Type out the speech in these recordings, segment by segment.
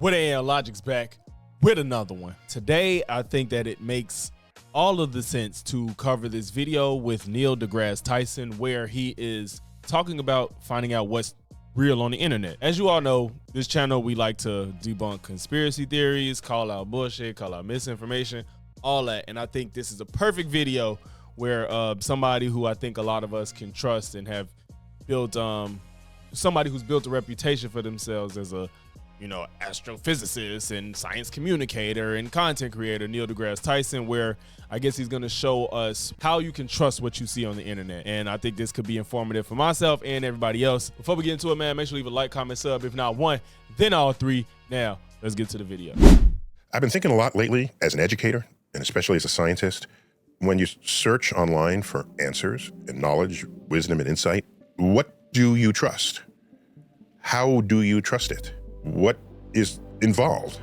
With Logic's back with another one. Today, I think that it makes all of the sense to cover this video with Neil deGrasse Tyson, where he is talking about finding out what's real on the internet. As you all know, this channel, we like to debunk conspiracy theories, call out bullshit, call out misinformation, all that. And I think this is a perfect video where somebody who I think a lot of us can trust and have built, somebody who's built a reputation for themselves as a astrophysicist and science communicator and content creator, Neil deGrasse Tyson, where I guess he's going to show us how you can trust what you see on the internet. And I think this could be informative for myself and everybody else. Before we get into it, man, make sure you leave a like, comment, sub. If not one, then all three. Now, let's get to the video. I've been thinking a lot lately as an educator, and especially as a scientist, when you search online for answers and knowledge, wisdom, and insight, what do you trust? How do you trust it? What is involved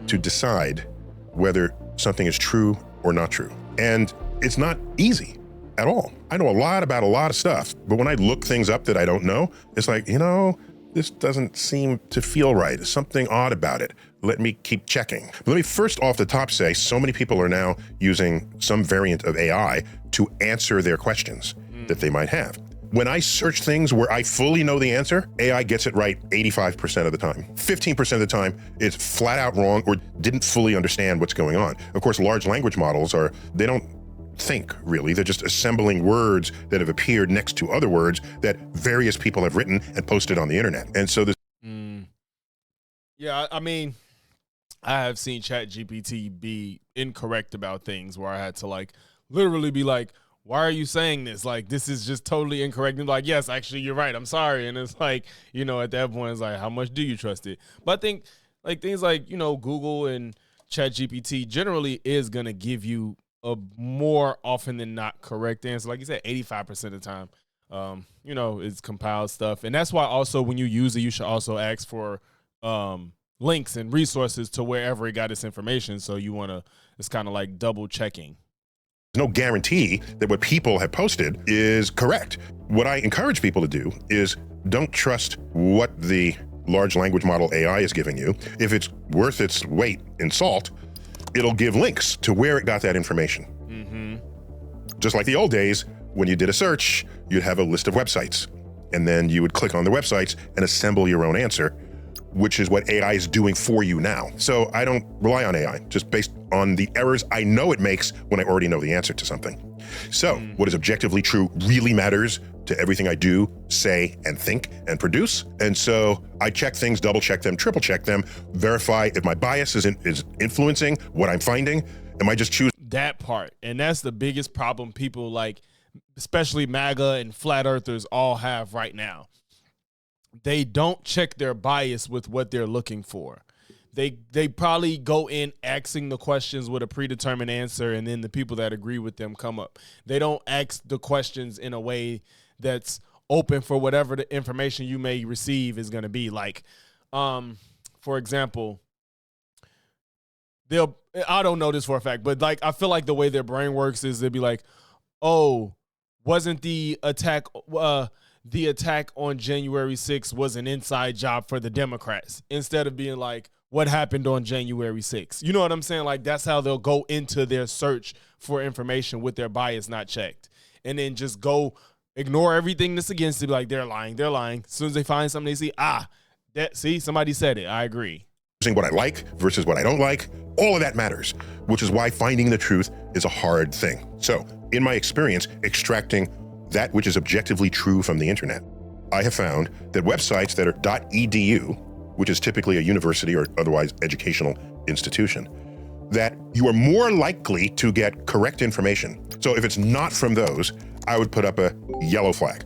to decide whether something is true or not true? And it's not easy at all. I know a lot about a lot of stuff, but when I look things up that I don't know, it's like, this doesn't seem to feel right. There's something odd about it. Let me keep checking. But let me first off the top say, so many people are now using some variant of AI to answer their questions that they might have. When I search things where I fully know the answer, AI gets it right 85% of the time. 15% of the time, it's flat out wrong or didn't fully understand what's going on. Of course, large language models they don't think really. They're just assembling words that have appeared next to other words that various people have written and posted on the internet. And so this. Yeah, I mean, I have seen ChatGPT be incorrect about things where I had to literally be like, why are you saying this? This is just totally incorrect. And yes, actually, you're right. I'm sorry. And it's at that point, it's how much do you trust it? But I think things Google and ChatGPT generally is going to give you a more often than not correct answer. Like you said, 85% of the time, it's compiled stuff. And that's why also when you use it, you should also ask for links and resources to wherever it got its information. So you want to, it's kind of like double checking. There's no guarantee that what people have posted is correct. What I encourage people to do is don't trust what the large language model AI is giving you. If it's worth its weight in salt, it'll give links to where it got that information. Just like the old days, when you did a search, you'd have a list of websites, and then you would click on the websites and assemble your own answer, which is what AI is doing for you now. So I don't rely on AI, just based on the errors I know it makes when I already know the answer to something. So what is objectively true really matters to everything I do, say, and think, and produce. And so I check things, double check them, triple check them, verify if my bias is influencing what I'm finding. Am I just choosing? That part. And that's the biggest problem people especially MAGA and flat earthers all have right now. They don't check their bias with what they're looking for. They probably go in asking the questions with a predetermined answer, and then the people that agree with them come up. They don't ask the questions in a way that's open for whatever the information you may receive is going to be. For example, I don't know this for a fact, but I feel like the way their brain works is they'll be like, oh, wasn't the attack on January 6th was an inside job for the Democrats, instead of being like, what happened on January 6th? You know what I'm saying? That's how they'll go into their search for information with their bias not checked. And then just go ignore everything that's against it. Be like, they're lying. As soon as they find something, they see, somebody said it. I agree. What I like versus what I don't like, all of that matters, which is why finding the truth is a hard thing. So in my experience, extracting that which is objectively true from the internet, I have found that websites that are .edu, which is typically a university or otherwise educational institution, that you are more likely to get correct information. So if it's not from those, I would put up a yellow flag.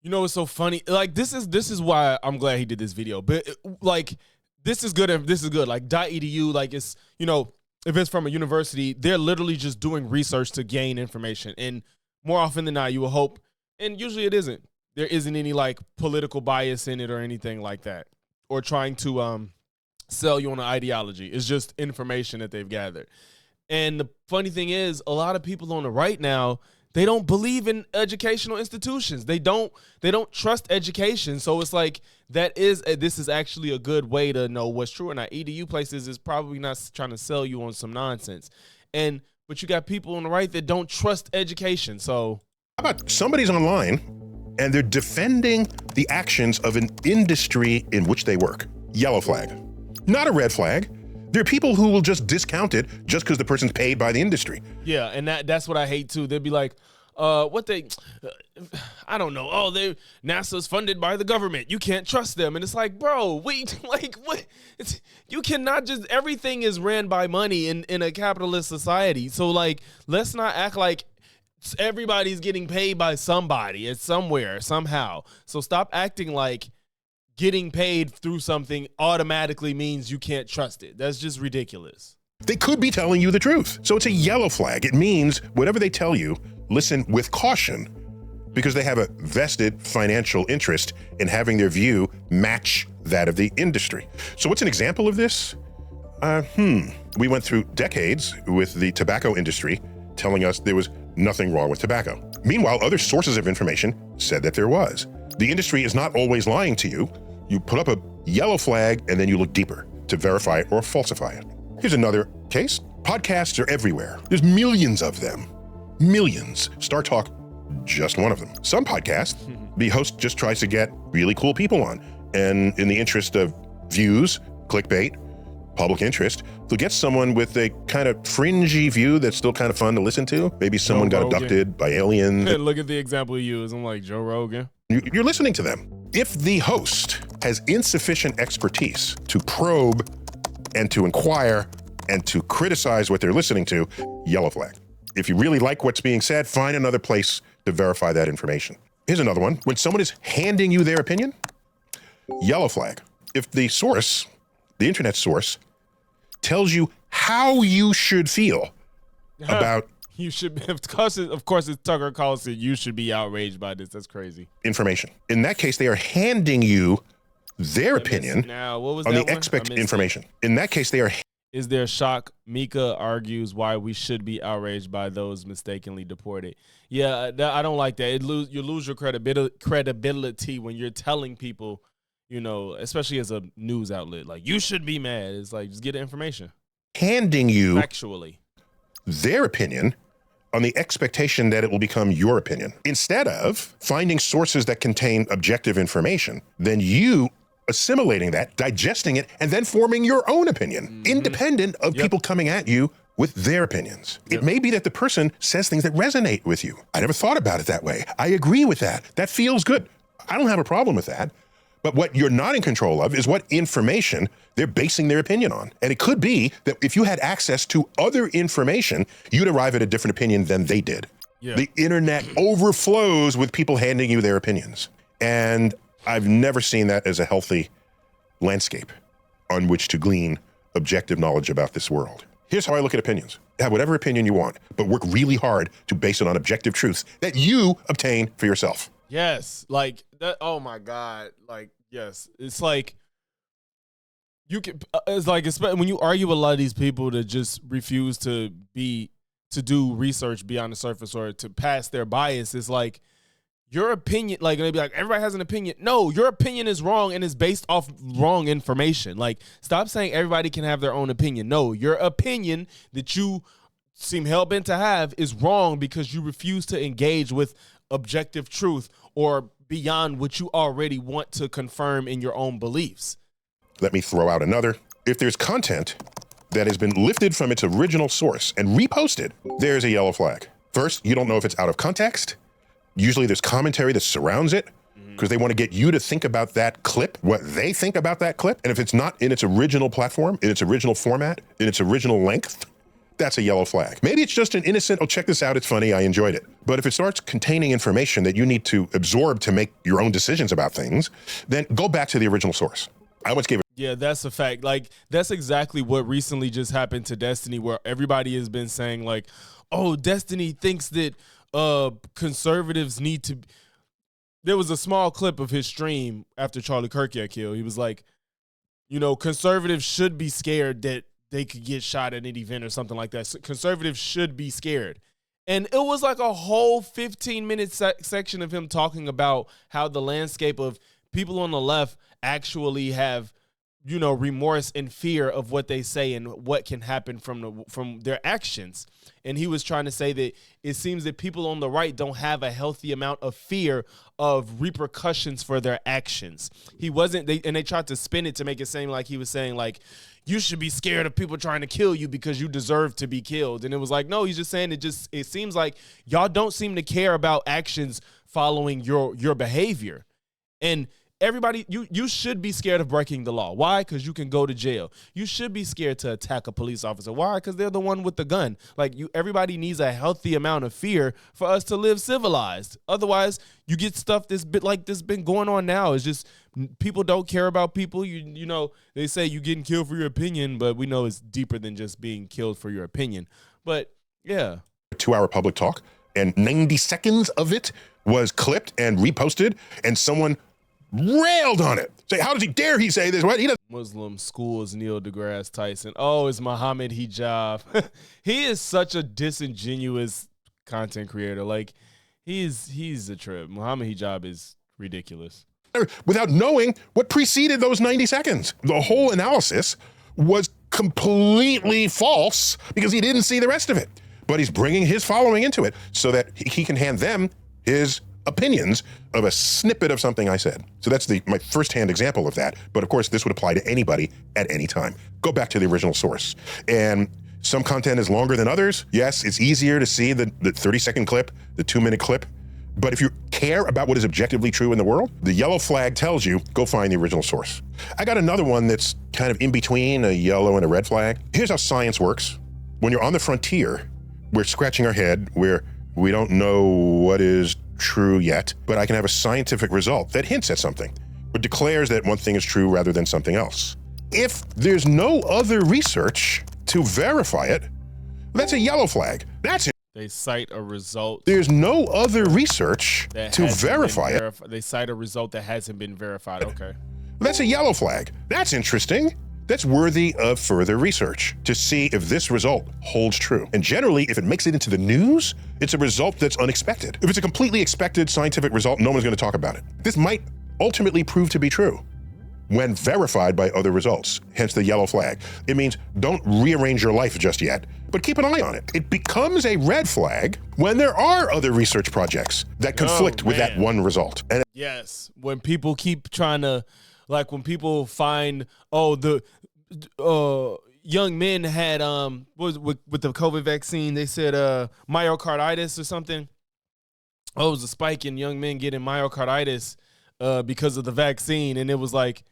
It's so funny. This is why I'm glad he did this video. But this is good and this is good. .edu, it's, if it's from a university, they're literally just doing research to gain information. And more often than not, you will hope, and usually it isn't. There isn't any political bias in it or anything like that, or trying to sell you on an ideology. It's just information that they've gathered. And the funny thing is, a lot of people on the right now, they don't believe in educational institutions. They don't trust education. So it's like this is actually a good way to know what's true or not. EDU places is probably not trying to sell you on some nonsense. But you got people on the right that don't trust education. So how about somebody's online and they're defending the actions of an industry in which they work? Yellow flag. Not a red flag. There are people who will just discount it just because the person's paid by the industry. Yeah, and that's what I hate too. They'd be like, I don't know. Oh, NASA's funded by the government. You can't trust them. And it's like, bro, wait, like what? You cannot just, everything is ran by money in a capitalist society. So like, let's not act like everybody's getting paid by somebody. It's somewhere, somehow. So stop acting like getting paid through something automatically means you can't trust it. That's just ridiculous. They could be telling you the truth. So it's a yellow flag. It means whatever they tell you, listen with caution, because they have a vested financial interest in having their view match that of the industry. So what's an example of this? We went through decades with the tobacco industry telling us there was nothing wrong with tobacco. Meanwhile, other sources of information said that there was. The industry is not always lying to you. You put up a yellow flag and then you look deeper to verify it or falsify it. Here's another case. Podcasts are everywhere. There's millions of them. Millions. Star Talk, just one of them. Some podcasts, the host just tries to get really cool people on. And in the interest of views, clickbait, public interest, they'll get someone with a kind of fringy view that's still kind of fun to listen to. Maybe someone got abducted by aliens. Look at the example you use. I'm like, Joe Rogan. You're listening to them. If the host has insufficient expertise to probe and to inquire and to criticize what they're listening to, yellow flag. If you really like what's being said, find another place to verify that information. Here's another one. When someone is handing you their opinion, yellow flag. If the source, the internet source, tells you how you should feel about you should, of course, it's Tucker Carlson. You should be outraged by this. That's crazy. Information. In that case, they are handing you their opinion now, what was on that the expect information. In that case, they are. Is there shock? Mika argues why we should be outraged by those mistakenly deported. Yeah, I don't like that. You lose your credibility when you're telling people, you know, especially as a news outlet, like you should be mad. It's like, just get the information. Handing you actually their opinion on the expectation that it will become your opinion. Instead of finding sources that contain objective information, then you assimilating that, digesting it, and then forming your own opinion, independent of people coming at you with their opinions. It may be that the person says things that resonate with you. I never thought about it that way. I agree with that. That feels good. I don't have a problem with that. But what you're not in control of is what information they're basing their opinion on. And it could be that if you had access to other information, you'd arrive at a different opinion than they did. Yeah. The internet overflows with people handing you their opinions. And I've never seen that as a healthy landscape on which to glean objective knowledge about this world. Here's how I look at opinions. Have whatever opinion you want, but work really hard to base it on objective truths that you obtain for yourself. Yes, like that. Oh my God, like yes, it's like you can. It's like when you argue with a lot of these people that just refuse to do research beyond the surface or to pass their bias. It's like your opinion. Like they'd be like, everybody has an opinion. No, your opinion is wrong and is based off wrong information. Like stop saying everybody can have their own opinion. No, your opinion that you seem hell-bent to have is wrong because you refuse to engage with objective truth or beyond what you already want to confirm in your own beliefs. Let me throw out another. If there's content that has been lifted from its original source and reposted, there's a yellow flag. First, you don't know if it's out of context. Usually there's commentary that surrounds it because they want to get you to think about that clip, what they think about that clip. And if it's not in its original platform, in its original format, in its original length, that's a yellow flag. Maybe it's just an innocent, oh, check this out, it's funny, I enjoyed it. But if it starts containing information that you need to absorb to make your own decisions about things, then go back to the original source. I once gave it. Yeah, that's a fact. Like, that's exactly what recently just happened to Destiny, where everybody has been saying, like, oh, Destiny thinks that conservatives need to. There was a small clip of his stream after Charlie Kirk got killed. He was like, you know, conservatives should be scared that they could get shot at an event or something like that. So conservatives should be scared. And it was like a whole 15-minute section of him talking about how the landscape of people on the left actually have, you know, remorse and fear of what they say and what can happen from their actions. And he was trying to say that it seems that people on the right don't have a healthy amount of fear of repercussions for their actions. They tried to spin it to make it seem like he was saying, like, you should be scared of people trying to kill you because you deserve to be killed. And it was like, no, he's just saying it seems like y'all don't seem to care about actions following your behavior. And everybody, you should be scared of breaking the law. Why? Because you can go to jail. You should be scared to attack a police officer. Why? Because they're the one with the gun. Like, everybody needs a healthy amount of fear for us to live civilized. Otherwise, you get stuff that's been going on now. It's just people don't care about people. You know, they say you getting killed for your opinion, but we know it's deeper than just being killed for your opinion. But yeah, 2-hour public talk, and 90 seconds of it was clipped and reposted, and someone railed on it. Say, how does he dare he say this? What? He doesn't. Muslim schools Neil deGrasse Tyson. Oh, it's Muhammad Hijab. He is such a disingenuous content creator. Like, he's a trip. Muhammad Hijab is ridiculous. Without knowing what preceded those 90 seconds. The whole analysis was completely false because he didn't see the rest of it. But he's bringing his following into it so that he can hand them his opinions of a snippet of something I said. So that's my firsthand example of that. But of course, this would apply to anybody at any time. Go back to the original source. And some content is longer than others. Yes, it's easier to see the 30-second clip, the 2-minute clip. But if you care about what is objectively true in the world, the yellow flag tells you, go find the original source. I got another one that's kind of in between a yellow and a red flag. Here's how science works. When you're on the frontier, we're scratching our head, we don't know what is true yet, but I can have a scientific result that hints at something, but declares that one thing is true rather than something else. If there's no other research to verify it, that's a yellow flag. That's it. They cite a result. There's no other research to verify it. They cite a result that hasn't been verified. Okay. That's a yellow flag. That's interesting. That's worthy of further research to see if this result holds true. And generally, if it makes it into the news, it's a result that's unexpected. If it's a completely expected scientific result, no one's going to talk about it. This might ultimately prove to be true when verified by other results, hence the yellow flag. It means don't rearrange your life just yet, but keep an eye on it. It becomes a red flag when there are other research projects that conflict with that one result. And yes, when people keep trying to, like when people find, the young men had, with the COVID vaccine, they said myocarditis or something. Oh, it was a spike in young men getting myocarditis because of the vaccine. And it was like,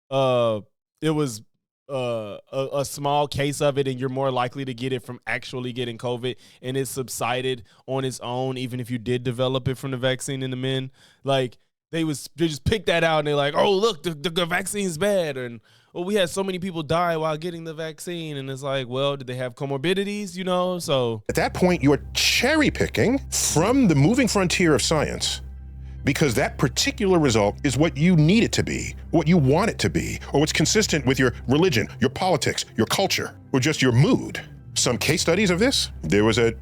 it was a small case of it, and you're more likely to get it from actually getting COVID, and it subsided on its own, even if you did develop it from the vaccine in the men. Like, they just picked that out, and they're like, oh, look, the vaccine's bad, and we had so many people die while getting the vaccine. And it's like, well, did they have comorbidities, you know? So at that point, you are cherry picking from the moving frontier of science, because that particular result is what you need it to be, what you want it to be, or what's consistent with your religion, your politics, your culture, or just your mood. Some case studies of this: there was a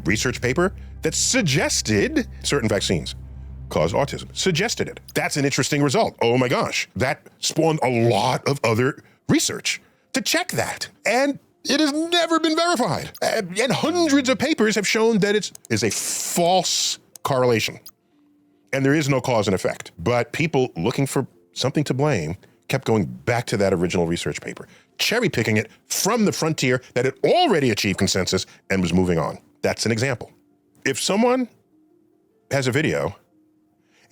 research paper that suggested certain vaccines cause autism. Suggested it. That's an interesting result. Oh my gosh. That spawned a lot of other research to check that. And it has never been verified. And hundreds of papers have shown that it is a false correlation. And there is no cause and effect. But people looking for something to blame kept going back to that original research paper, cherry picking it from the frontier that had already achieved consensus and was moving on. That's an example. If someone has a video,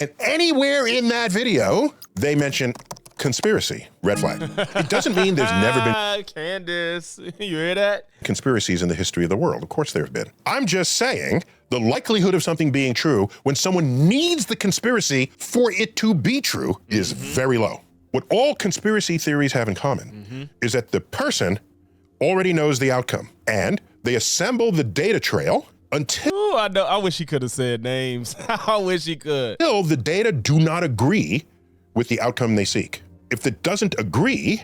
and anywhere in that video, they mention conspiracy, red flag. It doesn't mean there's never been Candace, you hear that? Conspiracies in the history of the world. Of course there have been. I'm just saying the likelihood of something being true when someone needs the conspiracy for it to be true is very low. What all conspiracy theories have in common is that the person already knows the outcome, and they assemble the data trail until I wish he could have said names. I wish he could. Until the data do not agree with the outcome they seek. If it doesn't agree,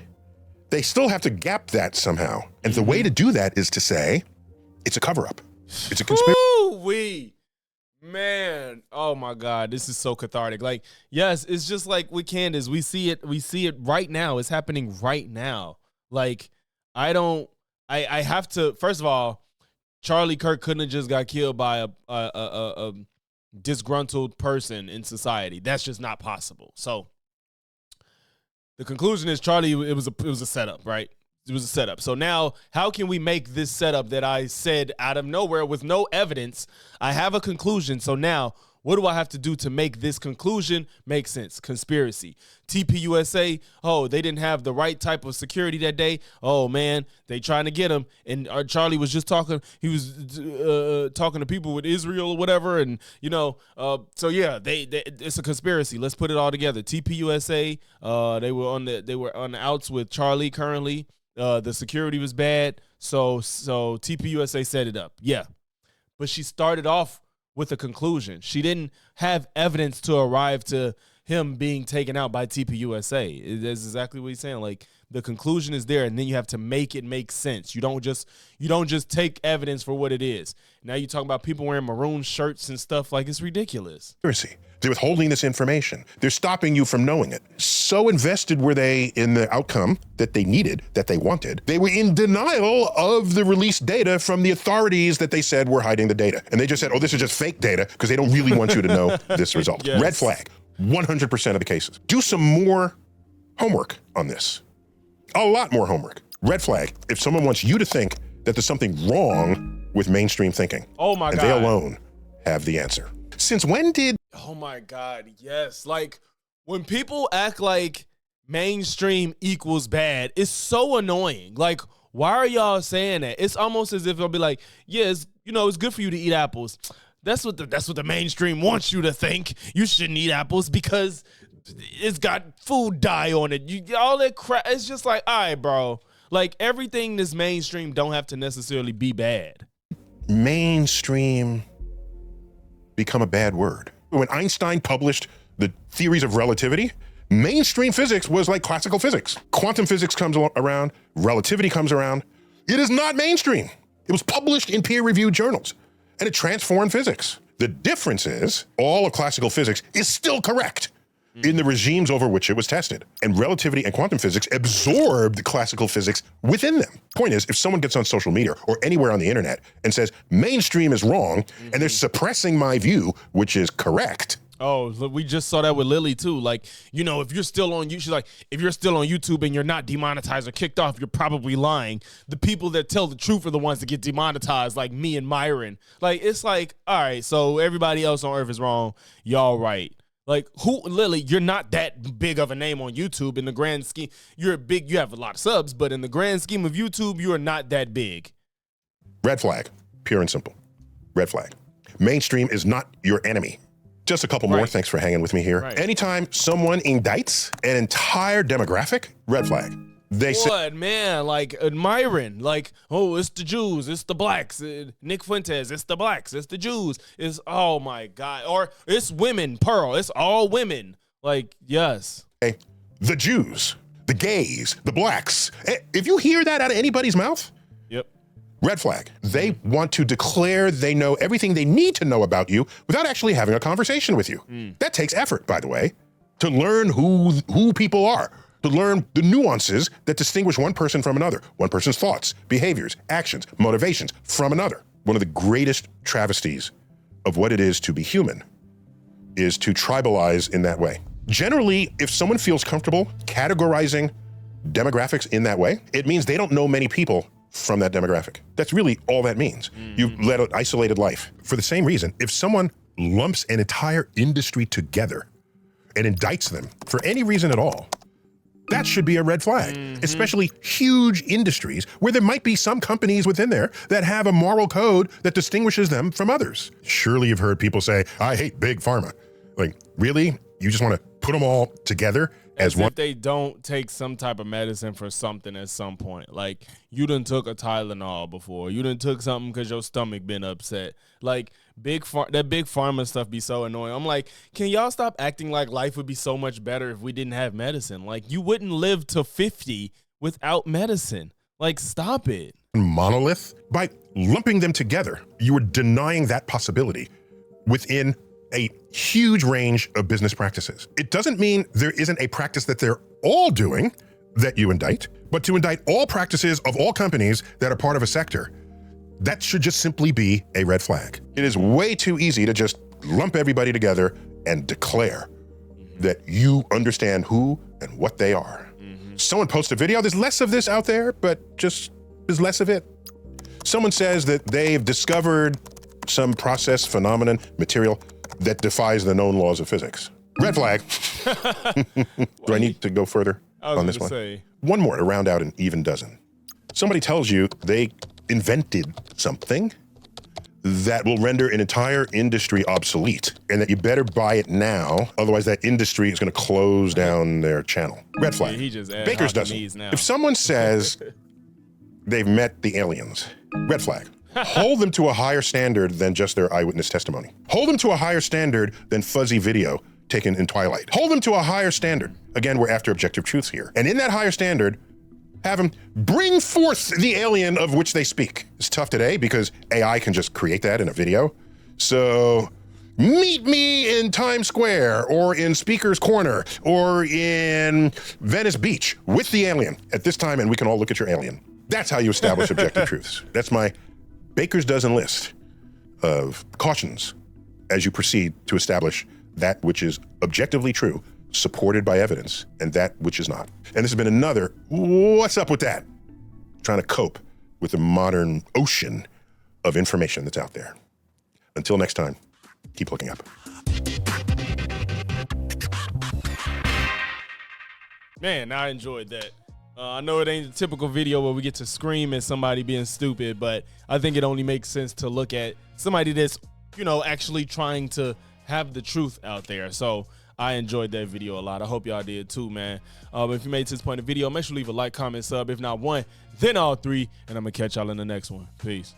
they still have to gap that somehow. And the way to do that is to say, it's a cover-up. It's a conspiracy. We man, oh my God, this is so cathartic. Like, yes, it's just like with Candace, we see it right now. It's happening right now. Like, I have to. First of all, Charlie Kirk couldn't have just got killed by a disgruntled person in society. That's just not possible. So the conclusion is Charlie. It was a setup, right? It was a setup. So now, how can we make this setup that I said out of nowhere with no evidence? I have a conclusion. So now, what do I have to do to make this conclusion make sense? Conspiracy. TPUSA, oh, they didn't have the right type of security that day. Oh, man, they trying to get him. And Charlie was just talking. He was talking to people with Israel or whatever. And, so, yeah, it's a conspiracy. Let's put it all together. TPUSA, they were on the outs with Charlie currently. The security was bad, so TPUSA set it up. Yeah. But she started off with a conclusion. She didn't have evidence to arrive to him being taken out by TPUSA. That's exactly what he's saying. Like, the conclusion is there, and then you have to make it make sense. You don't just take evidence for what it is. Now you're talking about people wearing maroon shirts and stuff. Like, it's ridiculous. They're withholding this information. They're stopping you from knowing it. So invested were they in the outcome that they needed, that they wanted. They were in denial of the released data from the authorities that they said were hiding the data. And they just said, oh, this is just fake data because they don't really want you to know this result. Yes. Red flag, 100% of the cases. Do some more homework on this. A lot more homework. Red flag, if someone wants you to think that there's something wrong with mainstream thinking. Oh my God. And they alone have the answer. Since when did... Oh my God, yes. Like, when people act like mainstream equals bad, it's so annoying. Like, why are y'all saying that? It's almost as if they'll be like, yeah, it's good for you to eat apples. That's what the mainstream wants you to think. You shouldn't eat apples because it's got food dye on it. All that crap. It's just like, all right, bro. Like, everything that's mainstream don't have to necessarily be bad. Mainstream become a bad word. When Einstein published the theories of relativity, mainstream physics was like classical physics. Quantum physics comes around, relativity comes around. It is not mainstream. It was published in peer-reviewed journals, and it transformed physics. The difference is all of classical physics is still correct in the regimes over which it was tested. And relativity and quantum physics absorbed classical physics within them. Point is, if someone gets on social media or anywhere on the internet and says, mainstream is wrong, and they're suppressing my view, which is correct. Oh, we just saw that with Lily too. Like, if you're still on YouTube, she's like, if you're still on YouTube and you're not demonetized or kicked off, you're probably lying. The people that tell the truth are the ones that get demonetized, like me and Myron. Like, it's like, all right, so everybody else on earth is wrong. Y'all right. Like, Lily, you're not that big of a name on YouTube in the grand scheme. You have a lot of subs, but in the grand scheme of YouTube, you are not that big. Red flag, pure and simple. Red flag. Mainstream is not your enemy. Just a couple more. Thanks for hanging with me here. Right. Anytime someone indicts an entire demographic, red flag. They say, man, like Myron, like, oh, it's the Jews, it's the blacks. Nick Fuentes, it's the blacks, it's the Jews. It's, oh my God. Or it's women, Pearl, it's all women. Like, yes. The Jews, the gays, the blacks. If you hear that out of anybody's mouth, yep. Red flag. They want to declare they know everything they need to know about you without actually having a conversation with you. That takes effort, by the way, to learn who people are. To learn the nuances that distinguish one person from another, one person's thoughts, behaviors, actions, motivations from another. One of the greatest travesties of what it is to be human is to tribalize in that way. Generally, if someone feels comfortable categorizing demographics in that way, it means they don't know many people from that demographic. That's really all that means. You've led an isolated life. For the same reason, if someone lumps an entire industry together and indicts them for any reason at all, that should be a red flag, especially huge industries where there might be some companies within there that have a moral code that distinguishes them from others. Surely you've heard people say, I hate big pharma. Like, really? You just want to put them all together as one? If they don't take some type of medicine for something at some point. Like, you done took a Tylenol before. You done took something because your stomach been upset. Like, that big pharma stuff be so annoying. I'm like, can y'all stop acting like life would be so much better if we didn't have medicine? Like, you wouldn't live to 50 without medicine. Like, stop it. monolith. By lumping them together, you are denying that possibility within a huge range of business practices. It doesn't mean there isn't a practice that they're all doing that you indict, but to indict all practices of all companies that are part of a sector, that should just simply be a red flag. It is way too easy to just lump everybody together and declare that you understand who and what they are. Someone posts a video, there's less of this out there, but just there's less of it. Someone says that they've discovered some process, phenomenon, material that defies the known laws of physics. Red flag. Do I need to go further on this one? One more to round out an even dozen. Somebody tells you they invented something that will render an entire industry obsolete and that you better buy it now, otherwise that industry is going to close down their channel. Red flag. He just Baker's dozen. If someone says they've met the aliens, red flag. Hold them to a higher standard than just their eyewitness testimony. Hold them to a higher standard than fuzzy video taken in Twilight. Hold them to a higher standard. Again, we're after objective truths here. And in that higher standard, have them bring forth the alien of which they speak. It's tough today because AI can just create that in a video. So meet me in Times Square or in Speaker's Corner or in Venice Beach with the alien at this time, and we can all look at your alien. That's how you establish objective truths. That's my Baker's dozen list of cautions as you proceed to establish that which is objectively true, supported by evidence, and that which is not. And this has been another, what's up with that? Trying to cope with the modern ocean of information that's out there. Until next time, keep looking up. Man, I enjoyed that. I know it ain't a typical video where we get to scream at somebody being stupid, but I think it only makes sense to look at somebody that's, actually trying to have the truth out there. So I enjoyed that video a lot. I hope y'all did too, man. If you made it to this point in the video, make sure to leave a like, comment, sub. If not one, then all three. And I'm going to catch y'all in the next one. Peace.